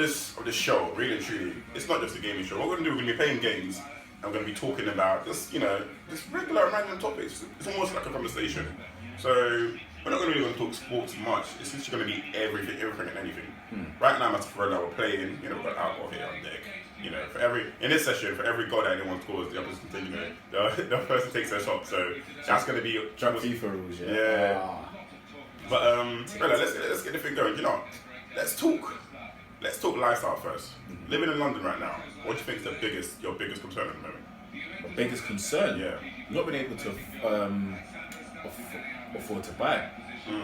of this show, really and truly, it's not just a gaming show. What we're gonna do, we're gonna be playing games, and we're gonna be talking about just just regular random topics. It's almost like a conversation. So we're not really gonna talk sports much. It's just gonna be everything and anything. Right now, as for we're playing. We've got alcohol here on deck. In this session, for every goal that anyone scores, the opposite team, the person takes their shot. So that's gonna be drug FIFA rules. Yeah. But let's get the thing going. Let's talk. Let's talk lifestyle first. Living in London right now, what do you think is your biggest concern at the moment? My biggest concern? Yeah. Not being able to afford to buy.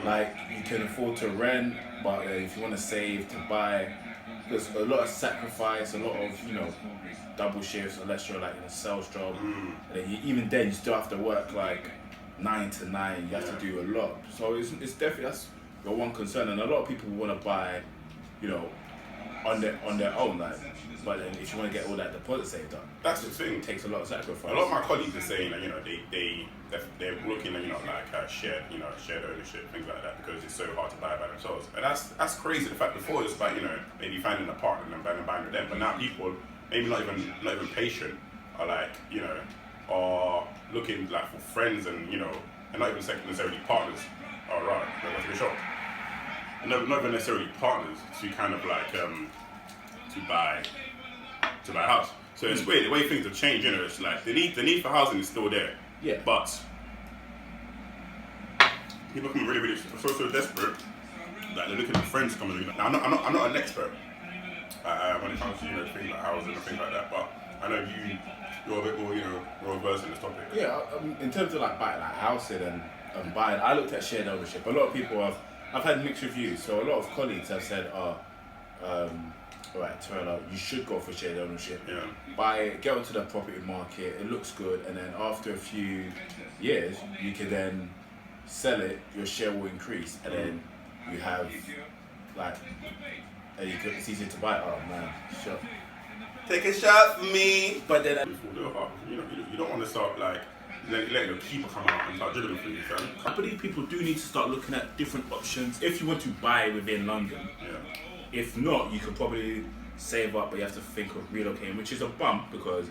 Like, you can afford to rent, but if you want to save to buy, there's a lot of sacrifice, a lot of, double shifts, unless you're like in a sales job. And then even then, you still have to work like 9 to 9. You have to do a lot. So it's definitely, that's your one concern. And a lot of people want to buy, on their own, like. But then if you want to get all that deposit saved up, that's the thing. It takes a lot of sacrifice. A lot of my colleagues are saying that they're looking at shared ownership, things like that, because it's so hard to buy by themselves. And that's crazy. The fact before it's like maybe finding a partner and buying with them, but now people maybe not even patient are are looking like for friends and and not even necessarily partners. All right, that's a good shot. And not even necessarily partners to kind of like to buy a house. So it's weird the way things have changed. It's like the need for housing is still there. Yeah. But people become really so desperate that they're looking at friends coming. Now, I'm not an expert when it comes to things like housing and things like that. But I know you're a bit more more versed in this topic. Yeah. In terms of like buying like housing and buying, I looked at shared ownership. A lot of people I've had mixed reviews. So a lot of colleagues have said, right, Turner, you should go for shared ownership. Yeah. Get onto the property market, it looks good, and then after a few years, you can then sell it, your share will increase, and then you have, like, it's easy to buy. Oh man, sure. Take a shot for me. But then, you don't want to start like letting the keeper come out and start dribbling for you, fam. I believe people do need to start looking at different options if you want to buy within London. Yeah. If not, you could probably save up, but you have to think of relocating, which is a bump because,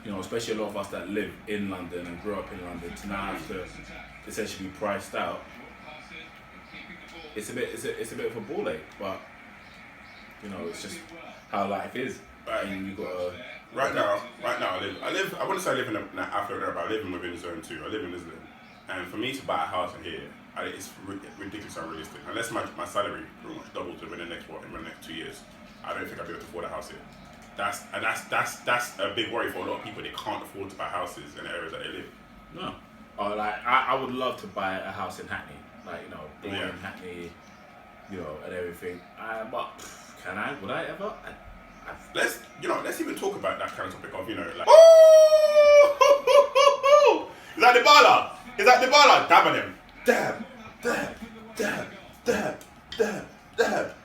especially a lot of us that live in London and grew up in London, to now have to essentially be priced out. It's a bit of a ball ache, but it's just how life is. And you gotta. Right now, I live. I wouldn't say I live in Africa, but I live within Zone 2. I live in Islington, and for me to buy a house in here, it's ridiculous and unrealistic. Unless my salary pretty much doubles in the next 2 years, I don't think I'll be able to afford a house here. That's a big worry for a lot of people. They can't afford to buy houses in the areas that they live. No. I would love to buy a house in Hackney, in Hackney, and everything. But can I? Would I ever? Let's even talk about that kind of topic of like. Is that the baller? Dab on him. Dab.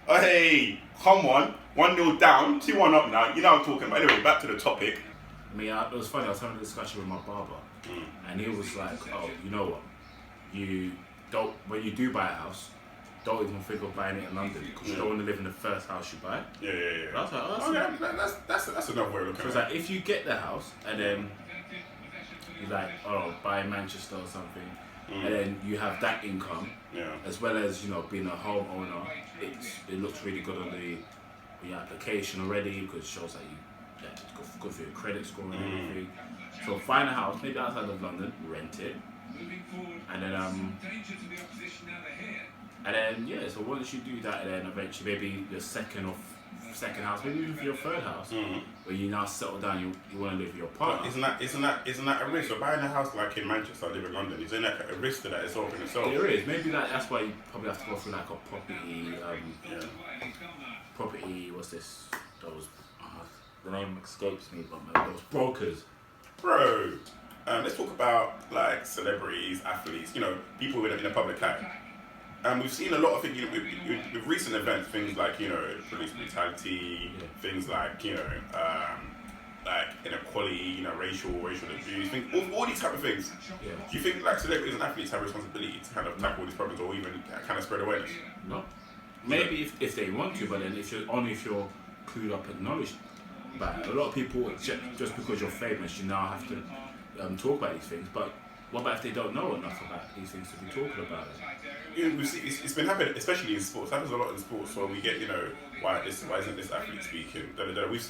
Oh, hey, come on. 1-0 down, 2-1 up now. You know what I'm talking about. Anyway, back to the topic. It was funny. I was having a discussion with my barber, and he was like, "Oh, you know what? When you do buy a house, don't even think of buying it in London because you don't want to live in the first house you buy." Yeah. But I was like, that's another way of looking at it. So it's like if you get the house and then you buy Manchester or something, and then you have that income, as well as being a homeowner, it looks really good on your application already because it shows that it's good for your credit score and everything. So find a house maybe outside of London, rent it, and then so once you do that, and then eventually maybe your second house, maybe even for your third house, where you now settle down, you want to live with your partner. Isn't that a risk? So buying a house like in Manchester, I live in London, isn't that a risk to that itself in itself? There is. Maybe that's why you probably have to go through like a property, what's this? The name escapes me, but those brokers. Bro, let's talk about like celebrities, athletes, people in a public eye. And we've seen a lot of things with recent events, things like police brutality, things like like inequality, racial abuse, all these type of things. Yeah. Do you think like celebrities and athletes have a responsibility to kind of tackle these problems or even kind of spread awareness? No. maybe if they want to, but then if you're clued up and knowledge about it. A lot of people, just because you're famous, you now have to talk about these things. But what about if they don't know enough about these things to be talking about it? Yeah, it's been happening, especially in sports. It happens a lot in sports where we get, why isn't this athlete speaking? We've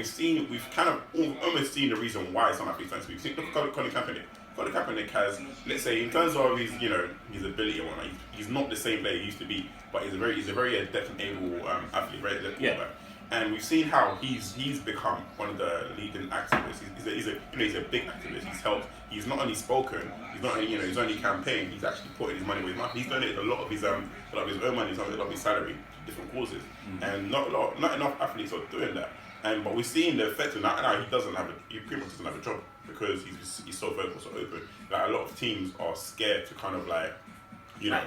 seen, and we've kind of almost seen the reason why some athletes don't speak. Look at Colin Kaepernick. Colin Kaepernick has, let's say, in terms of his, his ability and whatnot, he's not the same player he used to be, but he's a very adept and able athlete, very adept quarterback. And we've seen how he's become one of the leading activists. He's a big activist. He's helped. He's not only spoken. He's not only he's only campaigned. He's actually putting his money where his mouth. He's donated a lot of his own money, a lot of his salary, to different causes. And not enough athletes are doing that. But we're seeing the effect of that. Now he pretty much doesn't have a job because he's so vocal, so open. Like a lot of teams are scared to kind of like.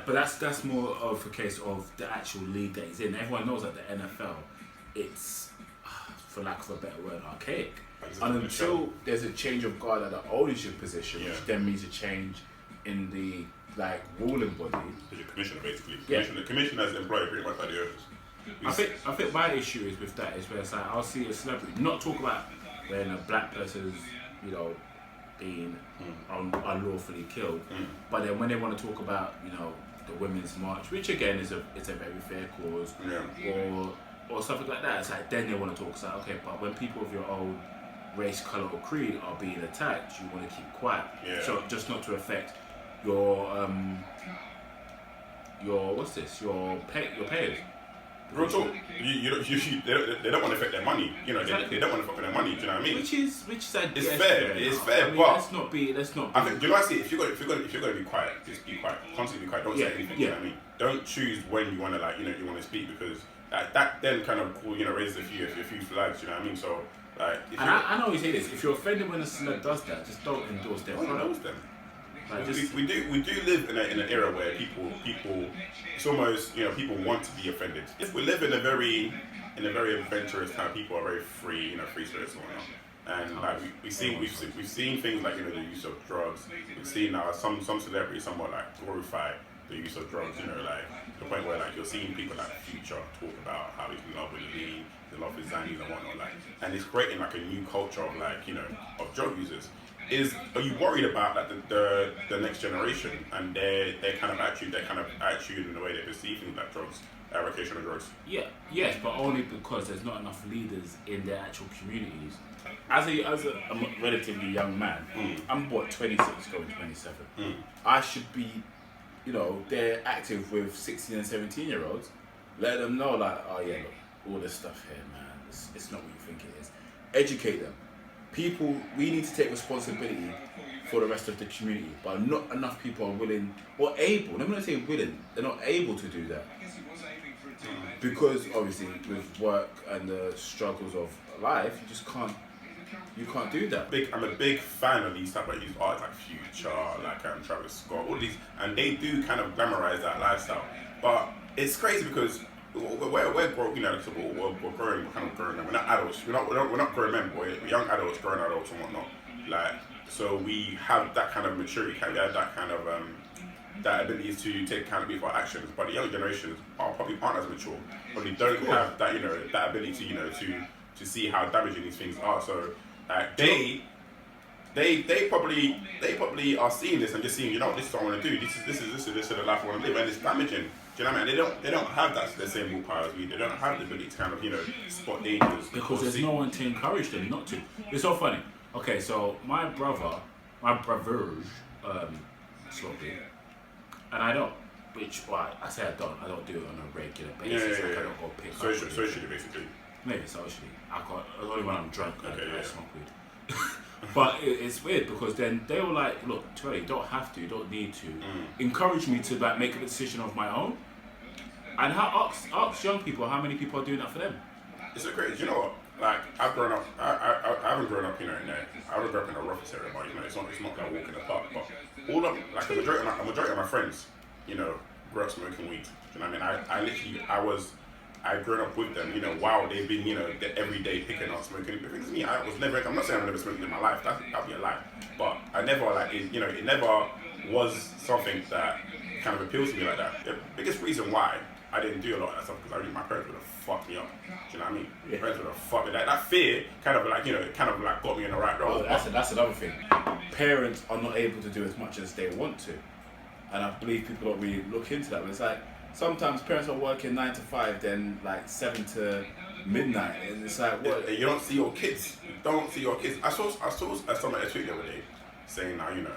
But that's more of a case of the actual league that he's in. Everyone knows that the NFL, it's, for lack of a better word, archaic. And until there's a change of guard at the ownership position, which then means a change in the ruling body. There's a commissioner basically. The commissioner is employed pretty much by the owners. I think my issue is with that is where it's like I'll see a celebrity not talk about when a black person's being unlawfully killed, but then when they want to talk about the women's march, which again is a very fair cause, or something like that, it's like then they want to talk. It's like, okay, but when people of your own race, colour or creed are being attacked, you want to keep quiet. So just not to affect your payers. Real talk, they don't want to affect their money. They don't want to affect their money. Do you know what I mean? Which is it's fair. It's fair, I mean, but let's not be. I think, what I see? If you're going to be quiet, just be quiet. Constantly be quiet. Don't say anything. You know what I mean? Don't choose when you want to you want to speak, because that then kind of raises a few flags. You know what I mean? So I know you say this. If you're offended when a celeb does that, just don't endorse their product. We do live in an era where people it's almost people want to be offended. We live in a very adventurous time. People are very free, free spirits and whatnot. And we've seen things like the use of drugs. We've seen now some celebrities somewhat glorify the use of drugs. To the point where you're seeing people like Future talk about how he's in love with Lean, in love with Zannies and whatnot. And it's creating a new culture of of drug users. Are you worried about the next generation and their kind of attitude in the way they perceive things like drugs, recreational drugs? Yes, but only because there's not enough leaders in their actual communities. As a relatively young man, I'm 26 going 27. I should be, they're active with 16 and 17-year-olds. Let them know oh yeah, look, all this stuff here, man, it's not what you think it is. Educate them. People, we need to take responsibility for the rest of the community, but not enough people are willing or able. I'm not saying willing; they're not able to do that because obviously with work and the struggles of life, you just can't. You can't do that. I'm a big fan of these type of artists like Future, Travis Scott, all these, and they do kind of glamorize that lifestyle. But it's crazy because we're growing, we're growing, We're not adults. We're not grown men. We're young adults, grown adults, and whatnot. So we have that kind of maturity. We have that kind of that ability to take accountability for our actions. But the younger generations probably aren't as mature. Probably don't have that that ability to see how damaging these things are. So they probably are seeing this and just seeing, this is what I want to do. This is the life I want to live, and it's damaging. Do you know what I mean? They don't have the same willpower as we. They don't have the ability to kind of spot dangers because there's no one to encourage them not to. It's so funny. Okay, so my brothers, sloppy, and I don't. I say I don't do it on a regular basis. I don't go pick up. Socially, basically. Maybe socially. Only when I'm drunk I smoke weed. But it's weird because then they were like, look, Charlie, you don't have to, you don't need to. Encourage me to make a decision of my own. And ask young people how many people are doing that for them. It's so crazy. You know what? I've grown up. I haven't grown up, I haven't grown up in a rough area, but it's not like walking the park. But all of the majority of my friends, grew up smoking weed. Do you know what I mean? I grew up with them, while they've been, every day picking up smoking. The thing is, I'm not saying I've never smoked in my life, that'd be a lie. But I never, it never was something that kind of appeals to me like that. The biggest reason why I didn't do a lot of that stuff because I think my parents would have fucked me up. Do you know what I mean? Yeah. My parents would have fucked me. That fear kind of like, got me in the right road. That's another thing. Parents are not able to do as much as they want to, and I believe people don't really look into that. But it's like sometimes parents are working 9 to 5, then like 7 to midnight, and it's like what? You don't see your kids. You don't see your kids. I saw someone a tweet the other day saying that you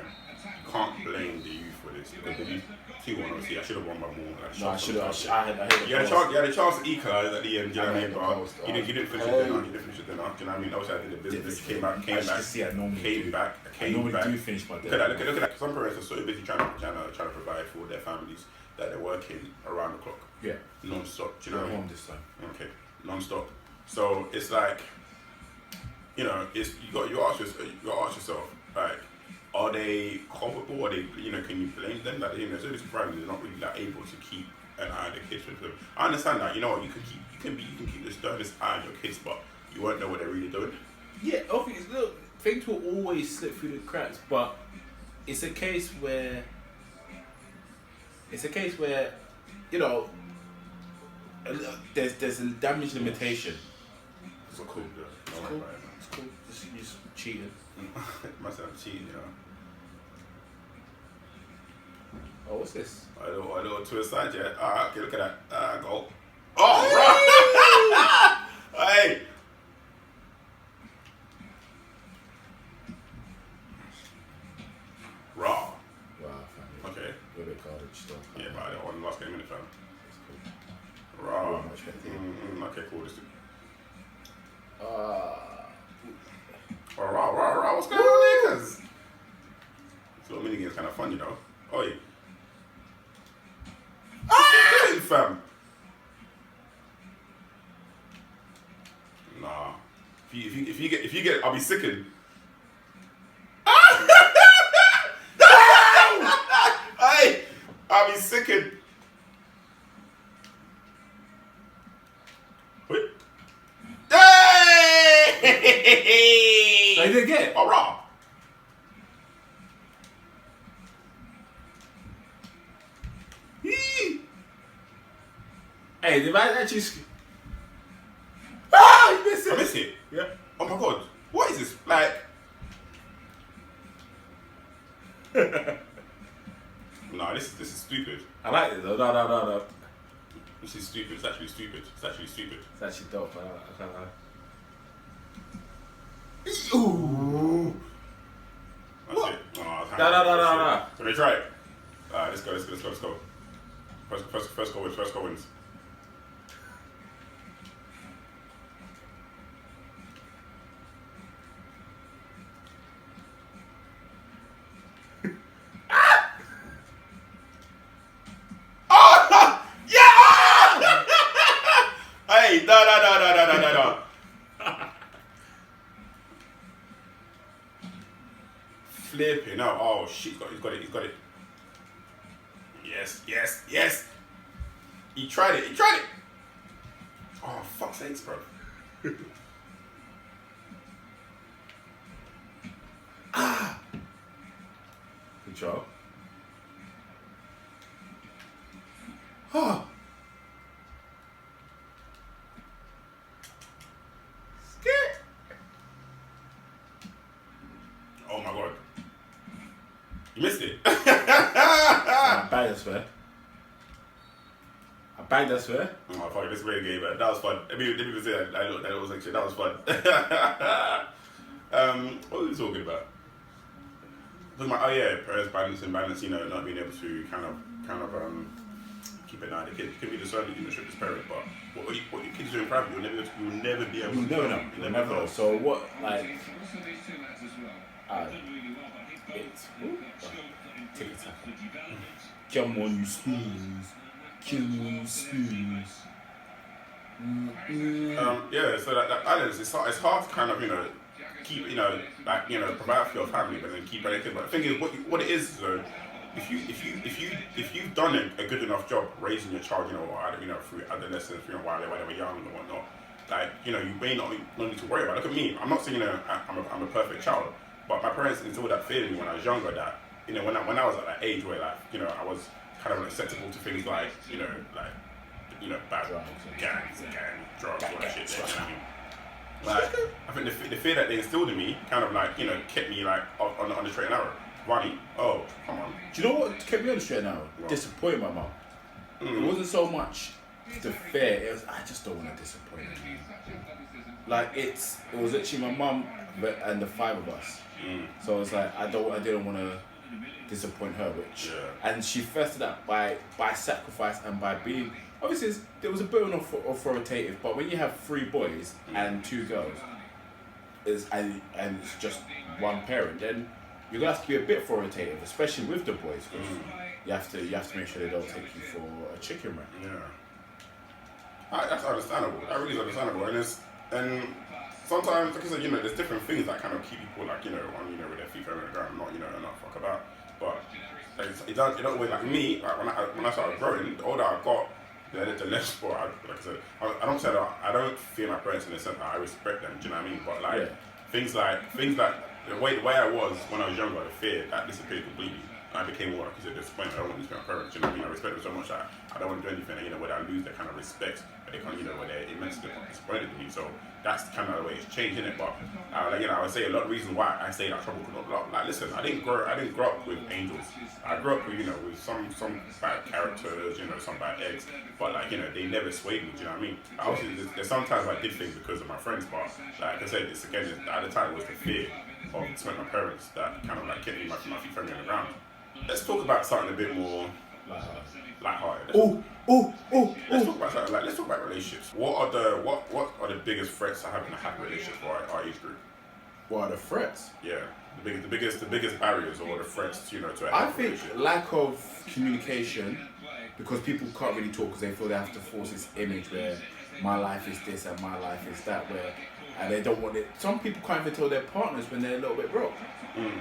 can't blame the youth for this because the youth 2-1 obviously. I should have won by more. Like, no, I should have. I had you had a chance to equalize at the end. Do you know what I mean? But you didn't finish the dinner. You didn't finish the dinner. Do you know what I mean? Obviously, I did the business. Came back. I normally do finish my dinner. Look at that. Some parents are so busy trying to provide for their families that they're working around the clock. Yeah. Non-stop. Do you know what I mean? This time. Okay. Non-stop. So it's like, it's you ask yourself like, are they culpable? Are they, can you blame them that so this family they're not really that able to keep an eye on the kids with them? I understand that. You know what? You can keep the sternest eye on your kids, but you won't know what they're really doing. Yeah, obviously, look, things will always slip through the cracks, but it's a case where there's a damage limitation. It's so cool, though. It's cool. It's cool. Just cheating. Myself cheating, Oh, what's this? A little to the side, yeah. Alright, okay, look at that. Goal. Oh, bro! Hey! Raw. Wow, family. Okay. You're a bit garbage stuff. Yeah, but I won the last game in the fam. It's cool. Raw. Much better. Okay, cool. Uh, Raw. What's going on there, cuz? This little mini game's kind of fun, Oi. Ah! Fam. Nah. If you get it, I'll be sickened. Hey! I'll be sickened. Wait. Hey! So you didn't get it? Oh, raw. Hey, did I actually... Ah, you missed it. I missed it. Yeah. Oh my god. What is this? Like... Nah, this is stupid. I like it though. No. This is stupid. It's actually stupid. It's actually dope. I can't lie. Ooh. That's What? it. Oh, No. Let me try it. Let's go. First goal wins. Hey, no. Flipping out. Oh shit, he's got it. Yes. He tried it. Oh, fuck's sakes, bro. Good job. Oh. Oh my god. You missed it. I banged us fair. Oh fuck, this is a great game, man. That was fun. Let me even say that was actually, that was fun. What were we talking about? Talking about, parents balance, not being able to kind of keep an eye on the kids. You can be the strictest parent, but what your kids do in private, you'll never be able to know. You'll never know. So what, like, it's tick-tack. Come on, you spoons. Kill me, you spoons. So that balance, it's hard to kind of, keep, provide for your family, but then keep anything. But the thing is, what it is, though, if you've done a good enough job raising your child, through adolescence, while they were young and whatnot, like, you may not need to worry about it. Look at me. I'm not saying, I'm a perfect child, but my parents instilled that feeling when I was younger that, when I was at that age where, like, I was kind of acceptable to things like, like bad Drugs. gangs, drugs, all that shit. There, you know what I mean? Like, I think the fear that they instilled in me kind of like, kept me like on the straight and narrow. Ronnie, oh, come on. Do you know what kept me on the straight and narrow? What? Disappointing my mum. It wasn't so much the fear, it was, I just don't want to disappoint her. Like, it was actually my mum and the 5 of us. So it's like, I didn't want to disappoint her, and she first did that by sacrifice and by being, obviously there was a bit of authoritative, but when you have 3 boys and 2 girls, and it's just one parent, then you're gonna have to be a bit authoritative, especially with the boys, because you have to make sure they don't take you for a chicken run. Yeah, that's understandable. That really is understandable, and sometimes, like I said, there's different things that kind of keep people like on with their feet on the ground, not fuck about. But like, it don't always, like me. Like when I started growing, the older I got, the less. But like I said, I don't say that I don't fear my parents in the sense that I respect them. Do you know what I mean? But like things like the way I was when I was younger, the fear that disappeared completely. I became more, like you said, disappointed. I don't want to lose my parents. You know what I mean? I respect them so much that I don't want to do anything. Where I lose their kind of respect, but they can't, where they're immensely disappointed in me. So that's kind of the way it's changed, innit? But I would say a lot of reasons why I say that trouble could not block. Like, listen, I didn't grow up with angels. I grew up with with some bad characters, some bad eggs. But like they never swayed me. Do you know what I mean? Obviously, there's sometimes I did things because of my friends, but like I said, at the time it was the fear of my parents that kind of like kept me my feet firmly on the ground. Let's talk about something a bit more lighthearted. Let's talk about something let's talk about relationships. What are the biggest threats to having a happy relationship for our age group? What are the threats? Yeah, the biggest barriers or the threats to a happy relationship. I think lack of communication, because people can't really talk because they feel they have to force this image where my life is this and my life is that, and they don't want it. Some people can't even tell their partners when they're a little bit broke,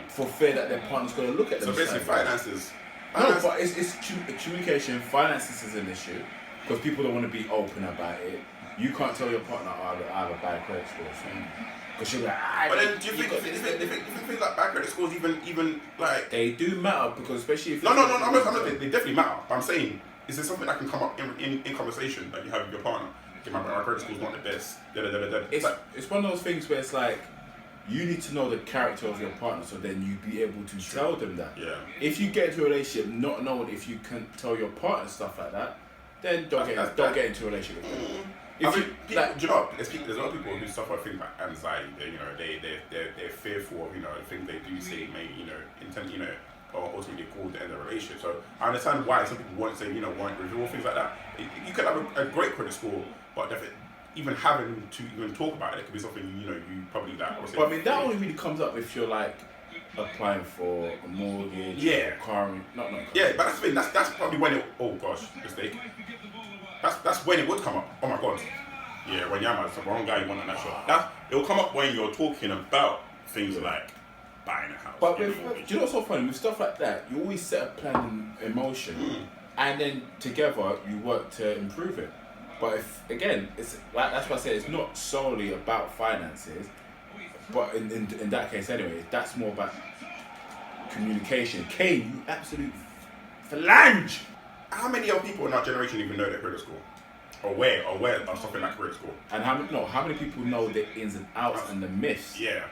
for fear that their partner's going to look at them. So basically, finances. No, but it's communication. Finances is an issue because people don't want to be open about it. You can't tell your partner, I have a bad credit score, because she'll be like, but then, do you think things like bad credit scores even like they do matter, because especially if I'm not, they definitely matter. But I'm saying, is there something that can come up in conversation that you have with your partner? Okay, my credit score's not the best. It's one of those things where it's like, you need to know the character of your partner, so then you be able to tell them that. Yeah. If you get into a relationship not knowing if you can tell your partner stuff like that, then don't get into a relationship with them. Do you know, there's a lot of people who suffer things like anxiety. They're fearful of the things they do say may intend or ultimately cause the end of the relationship. So I understand why some people won't say won't reveal things like that. You could have a great credit score, but even having to even talk about it could be something you probably like. But I mean, that only really comes up if you're like applying for a mortgage, or car, not car. Yeah, but that's the thing. That's probably when it. Oh gosh, mistake. That's when it would come up. Oh my god. Yeah, when you're the wrong guy you want on that show. It will come up when you're talking about things like buying a house. But do you know what's so funny? With stuff like that, you always set a plan in motion, and then together you work to improve it. But it's like, that's why I say it's not solely about finances, but in that case anyway, that's more about communication. Kane, you absolute phalange. How many of people in our generation even know their credit score? Aware of something like credit score? And how many people know the ins and outs and the myths? Yeah.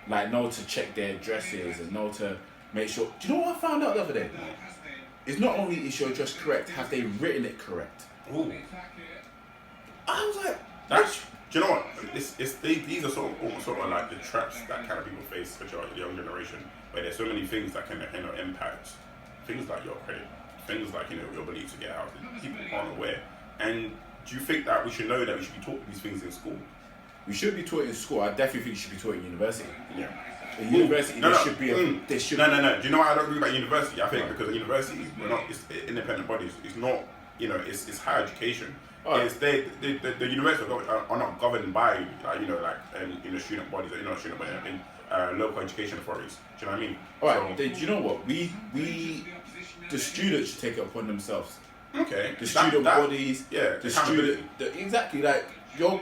Like, know to check their addresses and know to make sure. Do you know what I found out the other day? It's not only is your address correct, have they written it correct? Ooh. I was like, do you know what? These are sort of like the traps that kind of people face, especially the young generation, where there's so many things that can impact things like your credit, things like your ability to get a house. People aren't aware. And do you think that we should know that we should be taught these things in school? We should be taught in school. I definitely think it should be taught in university. Yeah. In university, there should be there should. No. Do you know why I don't agree about university? I think because at university, it's independent bodies. It's not. It's higher education. It's the universities are not governed by student bodies, student bodies, local education authorities. Do you know what I mean? Alright, do you know what? We the students should take it upon themselves. Okay. The student bodies, exactly, like your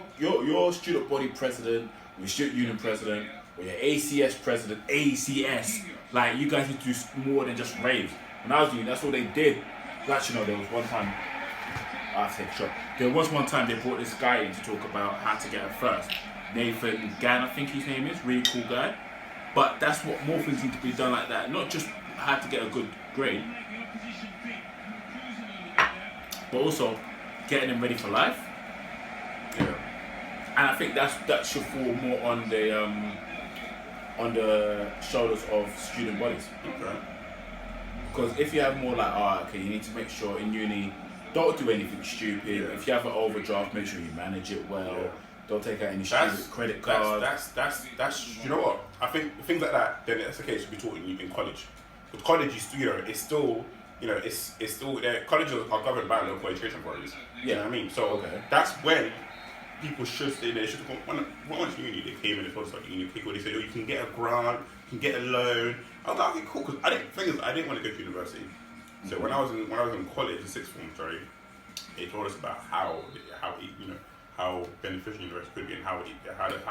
student body president, or your student union president, or your ACS president, ACS. Like, you guys need to do more than just rave. When I was doing, that's what they did. Actually, no, there was one time. I have to take a shot. There was one time they brought this guy in to talk about how to get a first. Nathan Gann, I think his name is, really cool guy. But that's what more things need to be done like that. Not just how to get a good grade, but also getting them ready for life. Yeah. And I think that should fall more on the shoulders of student bodies. Okay. Because if you have more like, okay, you need to make sure in uni, don't do anything stupid. Yeah. If you have an overdraft, make sure you manage it well. Yeah. Don't take out any stupid credit cards. That's you know what? I think things like that. Then that's the case should be taught in college. Because college, it's still colleges are governed by local education authorities. You know what I mean? So that's when people should stay there. Should once uni they came in and told us like uni people, they said, oh, you can get a grant, you can get a loan. I was like, okay, cool. Because I didn't want to go to university. So when I was in college, in sixth form, they told us about how beneficial university could be and how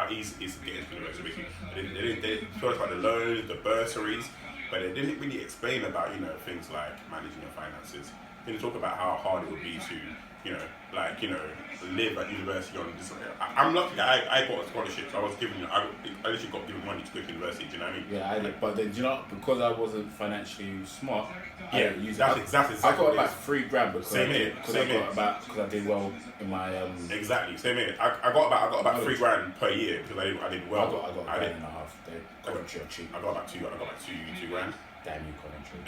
easy it is to get into university. They told us about the loans, the bursaries, but they didn't really explain about things like managing your finances. They didn't talk about how hard it would be to live at university on this. I'm lucky. I got a scholarship, so I literally got given money to go to university. Do you know what I mean? Yeah, I did. But then, because I wasn't financially smart, yeah, exactly. I got about $3,000 because I did well in my Exactly, same here. I got about $3,000 per year because I did well. I got $1.5 grand. Coventry are cheap. I got about two grand. Damn you, Coventry.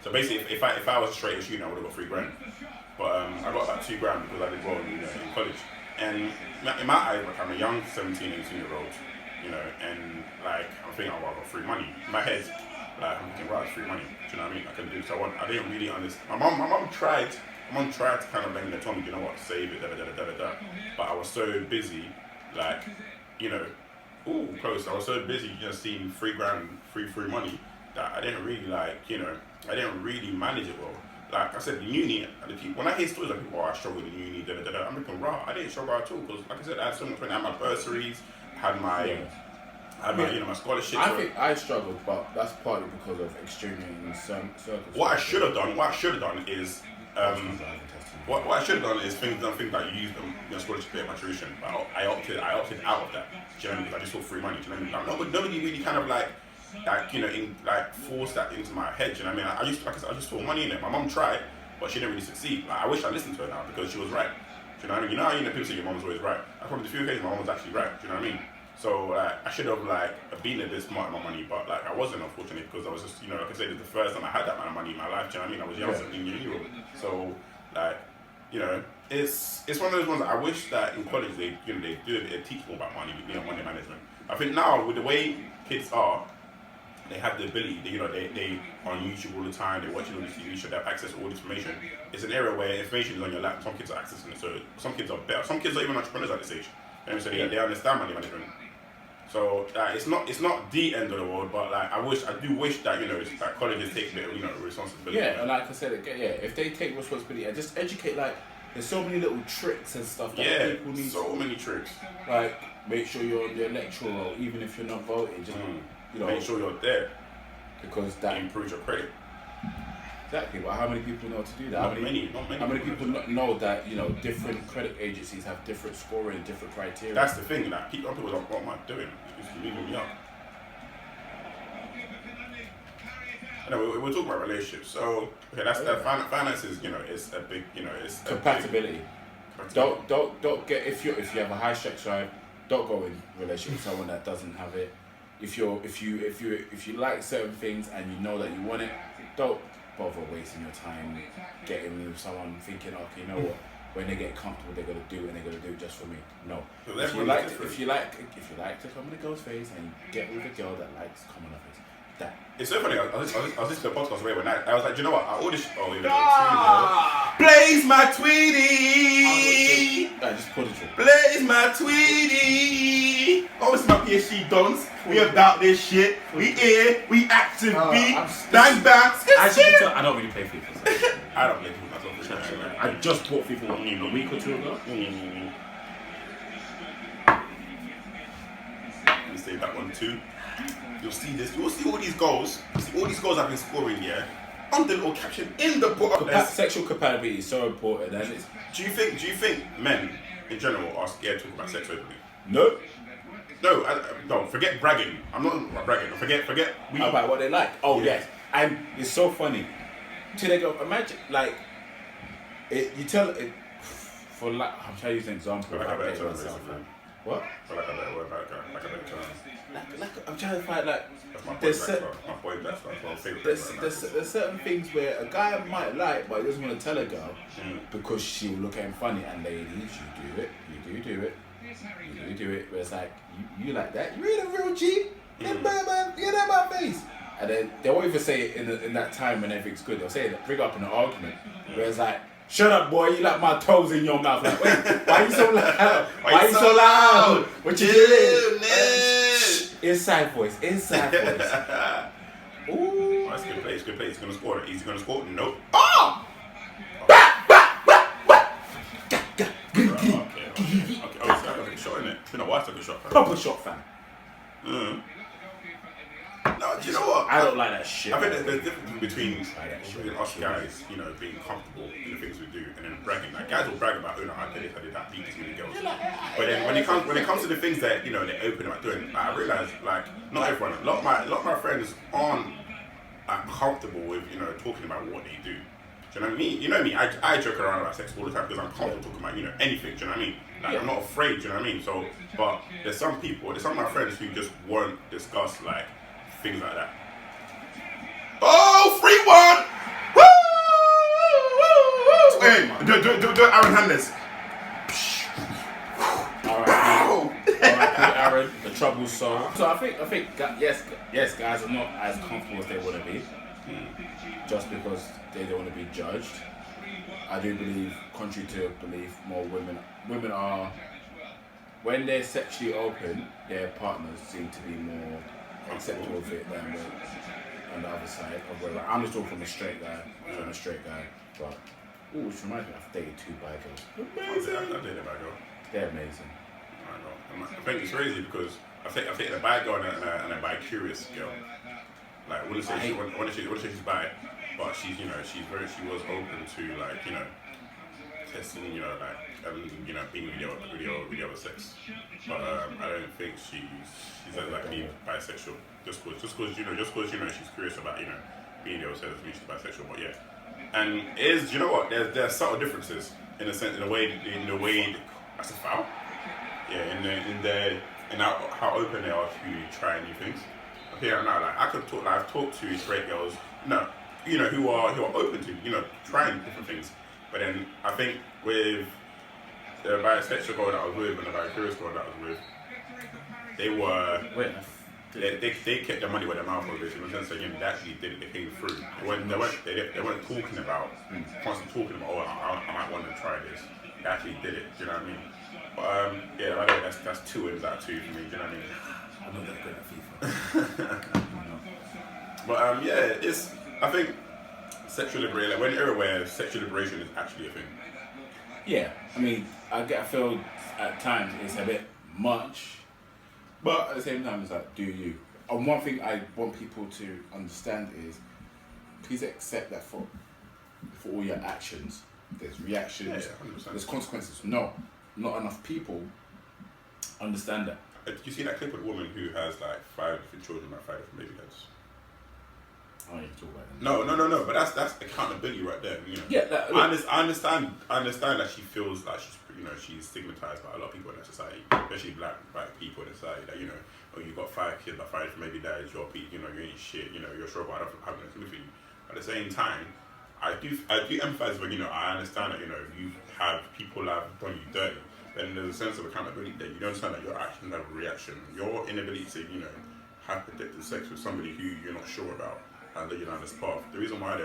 So basically, if I was a straight as student, I would have got $3,000. But I got about $2,000 because I did well in college. And in my eyes, like, I'm a young 17, 18-year-old, and like I'm thinking, I got free money. In my head, like I'm thinking, right, it's free money. Do you know what I mean? I can do so. I didn't really understand. My mom tried to kind of tell me, you know what, save it, da. But I was so busy, like, close. I was so busy, seeing $3,000 free money that I didn't really I didn't really manage it well. Like I said, in uni, when I hear stories of people, I struggled in uni, I'm thinking, wow, I didn't struggle at all because, like I said, I had so much money. I had my bursaries, had my my scholarships. I think I struggled, but that's partly because of extremely circumstances. What I should have done is what I should have done is things like use them, scholarship to pay my tuition. But I opted out of that. Do you know what I mean? Because I just saw free money. Do you know what I mean? Nobody really kind of forced that into my head. Do you know what I mean? I just saw money in it. My mom tried, but she didn't really succeed. Like, I wish I listened to her now because she was right. Do you know what I mean? How people say your mom's always right. I probably the few occasions my mom was actually right. Do you know what I mean? So I should have been a bit smart with my money, but I wasn't, unfortunately, because I was just like I said, it's the first time I had that amount of money in my life. Do you know what I mean? I was young, 17-year-old. So it's one of those ones that I wish that in college they do they teach more about money, money management. I think now with the way kids are, they have the ability. They are on YouTube all the time. They're watching all these TV shows. They have access to all this information. It's an area where information is on your lap. Some kids are accessing it. So some kids are better. Some kids are even entrepreneurs at this age. So they understand money management. So it's not the end of the world, but I do wish that that colleges take a bit of responsibility. Yeah, and like I said, if they take responsibility and just educate, there's so many little tricks and stuff that people need. So many tricks. Make sure you're on your electoral roll, even if you're not voting. Just make sure you're there because that improves your credit. Exactly, but how many people know to do that? Not many. How many people know that different credit agencies have different scoring and different criteria? That's the thing. People are like, what am I doing? It's leaving me up. We're talking about relationships. So that's that. Finances, it's a big, it's compatibility. Don't get if you have a high sex drive, don't go in relationship with someone that doesn't have it. If you like certain things and you know that you want it, don't bother wasting your time getting with someone thinking, okay, you know what, when they get comfortable they're gonna do it and they're gonna do it just for me. No. If you like to come in a girl's face and get with a girl that likes coming on her face, that. It's so funny. I was listening to a podcast today when I was like, do you know what? I auditioned. Blaze my Tweety. I just put it through. Blaze my Tweety. Oh, it's my PSG dons. We about this shit. We here. We active beat. Bang bang. As you can tell, I don't really play FIFA. So. I don't play FIFA myself. I just bought FIFA a week or two ago. Let me say that one too. You'll see this. You'll see all these goals. All these goals I've been scoring. Yeah. on the little caption in the book. Sexual compatibility is so important, and it's. Do you think men in general are scared to talk about sex openly? No. No, forget bragging. I'm not bragging. Forget. About what they like. Oh yes, and it's so funny. Till they go, imagine like, you tell it for like. I'm trying to use an example. Like a better term, myself, basically. man. What? Like a better word, like a better term. Like I'm trying to find like. That's my boy Black Star. My favorite. There's certain things where a guy might like, but he doesn't want to tell a girl because she'll look at him funny. And ladies, you do it. You do it. Where it's like, you like that? You ain't a real G. Get out my face. And then they won't even say it in that time when everything's good. They'll say it, bring up in an argument. Where it's like, shut up, boy. You like my toes in your mouth. Like, wait, why are you so loud? Why you so loud? What you doing? Inside voice. Ooh. Oh, that's a good play. He's gonna score it. He's gonna score it. Nope. Oh! Okay. Oh, I took a shot in it. You know why I took a shot? Proper shot, fam. No, do you know what? I don't like that shit. I think there's a difference between us guys, being comfortable in the things we do, and then bragging. Like guys will brag about, I did that, beat this many girls. But then when it comes to the things that they open about doing, I realize not everyone. A lot of my friends aren't comfortable with talking about what they do. Do you know what I mean? You know me, I joke around about sex all the time because I'm comfortable talking about anything. Do you know what I mean? Like I'm not afraid. Do you know what I mean? So, but there's some of my friends who just won't discuss things like that. Oh, 3-1! Woo! Wait, do Aaron Hernandez. Alright, Aaron, the trouble solved. So I think yes, guys are not as comfortable as they want to be, just because they don't want to be judged. I do believe, contrary to belief, more women are, when they're sexually open, their partners seem to be more acceptable of it than on the other side. I'm just talking from a straight guy, but which reminds me, I've dated 2 bi girls. Amazing. I've dated a bi girl. They're amazing. I know. I think it's crazy because I've dated a bi girl and a bi curious girl. Like, I wouldn't say she's bi, but she was open to testing, being with the other sex. But I don't think she's being bisexual. Just cause she's curious about being the other sex doesn't mean she's bisexual. But yeah, and there are subtle differences in the way that's a foul. Yeah, in how open they are to trying new things. Here and now, I've talked to straight girls, who are open to trying different things. But then I think with the bisexual girl that I was with and the bi-curious girl that I was with, they kept their money where their mouth was. In the sense that they actually did it. They came through. They weren't talking about constantly talking about I might want to try this. They actually did it. Do you know what I mean? But I know that's 2 wins out of 2 for me. Do you know what I mean? I'm not that good at FIFA. But I think sexual liberation. When you're aware, sexual liberation is actually a thing. Yeah, I mean, I feel at times it's a bit much, but at the same time, it's like, do you? And one thing I want people to understand is, please accept that for all your actions, there's reactions, there's consequences. No, not enough people understand that. Did you see that clip of the woman who has 5 different children, 5 different baby dads? I don't even talk about that. No. But that's accountability right there. Yeah, I understand that she feels like she's stigmatized by a lot of people in that society, especially black people in society. That you got 5 kids, 5 different baby dads, you're you ain't shit. You're sure about having a for you. At the same time, I do empathize when I understand that you have people that have done you dirty. Then there's a sense of accountability that you don't understand that your actions have a reaction. Your inability to have protected sex with somebody who you're not sure about and led you down this path. The reason why they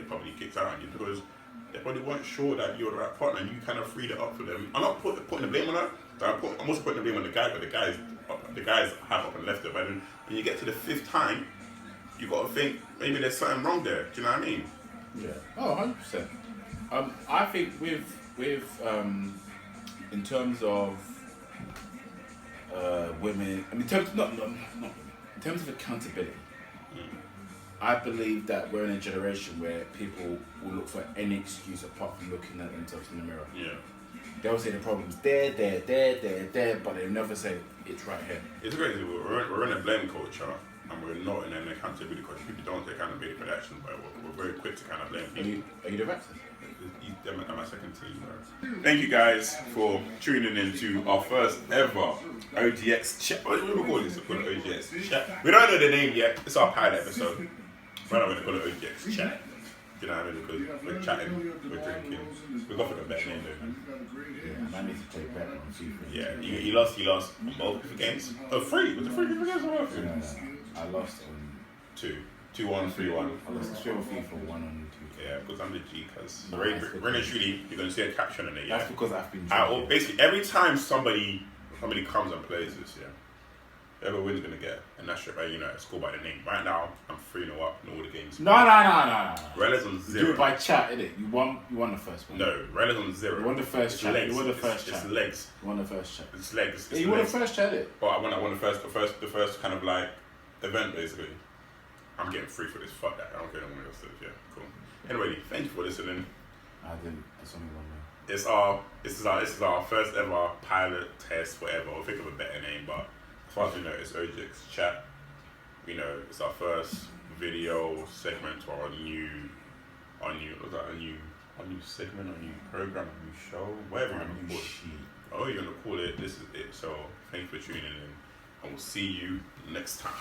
probably kicked out on you because they probably weren't sure that you're the right partner and you kind of freed it up for them. I'm not putting the blame on her, but I'm also putting the blame on the guy, but the guys have up and left it. But then when you get to the 5th time, you got to think maybe there's something wrong there. Do you know what I mean? Yeah. Oh, 100%. I think with in terms of women, I mean, in terms of accountability, I believe that we're in a generation where people will look for any excuse apart from looking at themselves in the mirror. Yeah. They'll say the problem's there, but they'll never say it's right here. It's crazy. We're in a blame culture, and we're not in an accountability culture. People don't take accountability for their actions, but we're very quick to kind of blame people. Are you the Raptors? I'm my second team, bro. Thank you guys for tuning in to our first ever OGX chat. What do we call this? We call it OGX chat. We don't know the name yet. It's our pilot episode. We're not going to call it OGX chat. You know what I mean? Because we're chatting, we're drinking. We've got to pick a better name, though, man. Yeah, I need to play better on FIFA. Yeah, you lost on both FIFA games. Oh, three. Was it three FIFA games or what? No. I lost on 2-1, 3-1. I lost 3 on FIFA, 1 on 2. Yeah, because I'm the G, because Ren and Truly, you're going to see a caption in it, yeah? That's because I've been drinking. Basically, every time somebody comes and plays this, yeah, whoever wins going to get a national, it's called by the name. Right now, I'm 3-0 up in all the games. No. Rela's on 0. You do it by chat, innit? You won the first one. No, Rela's on 0. You won the first chat. Legs. You won the first chat. It's legs. You won the first chat. It's legs. Yeah, you won the first chat, innit? But I won the first kind of like event, basically. I'm getting free for this. Fuck that. I don't care no one else does. Yeah, cool. Anyway, thank you for listening. I didn't. It's only one way. This is our first ever pilot test, whatever. We'll think of a better name, but as far as we know, it's OGX Chat. It's our first video segment to our new segment, a new program, a new show, whatever you're gonna call it. Oh, you're gonna call it. This is it. So thank you for tuning in, and we'll see you next time.